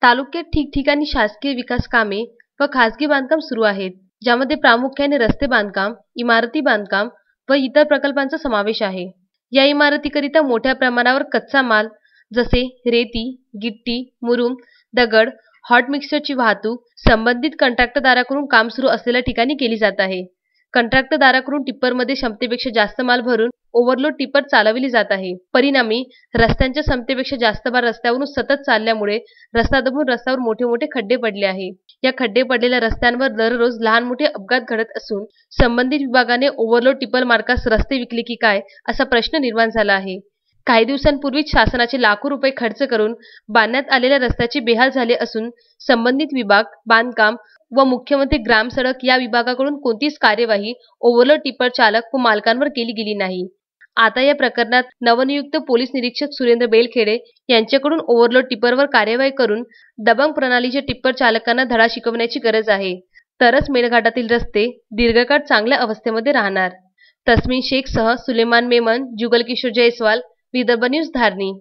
तालुक्यात ठिकठिकाणी शासकीय विकास कामे व खासगी बांधकाम सुरू आहेत, ज्यामध्ये प्रामुख्याने रस्ते बांधकाम, इमारती बांधकाम व इतर प्रकल्पांचा समावेश आहे. या इमारतीकरिता मोठ्या प्रमाणावर कच्चा माल जसे रेती, गिट्टी, मुरुम, दगड, हॉट मिक्सरची वाहतूक संबंधित कंत्राटदाराकडून काम सुरू असलेल्या ठिकाणी केली जात आहे. कंत्राटदाराकडून टिप्परमध्ये क्षमतेपेक्षा जास्त माल भरून ओव्हरलोड टिप्पर चालविली जात आहे. परिणामी रस्त्यांच्या क्षमतेपेक्षा जास्त भार रस्त्यावरून सतत चालल्यामुळे रस्ता दबून रस्त्यावर मोठे मोठे खड्डे पडले आहे. या खड्डे पडलेल्या रस्त्यांवर दररोज लहान मोठे अपघात घडत असून संबंधित विभागाने ओव्हरलोड टिप्पर मालकास रस्ते विकले की काय असा प्रश्न निर्माण झाला आहे. काही दिवसांपूर्वीच शासनाचे लाखो रुपये खर्च करून बांधण्यात आलेल्या रस्त्याचे बेहाल झाले असून संबंधित विभाग, बांधकाम व मुख्यमंत्री ग्राम सडक या विभागाकडून कोणतीच कार्यवाही ओव्हरलोड टिप्पर चालक व मालकांवर केली गेली नाही. आता या प्रकरणात नवनियुक्त पोलीस निरीक्षक सुरेंद्र बेलखेडे यांच्याकडून ओव्हरलोड टिप्परवर कार्यवाही करून दबंग प्रणालीच्या टिप्पर चालकांना धडा शिकवण्याची गरज आहे. तरच मेळघाटातील रस्ते दीर्घकाळ चांगल्या अवस्थेमध्ये राहणार. तस्मीन शेखसह सुलेमान मेमन, जुगल किशोर जयस्वाल, विदर्भ न्यूज, धारणी.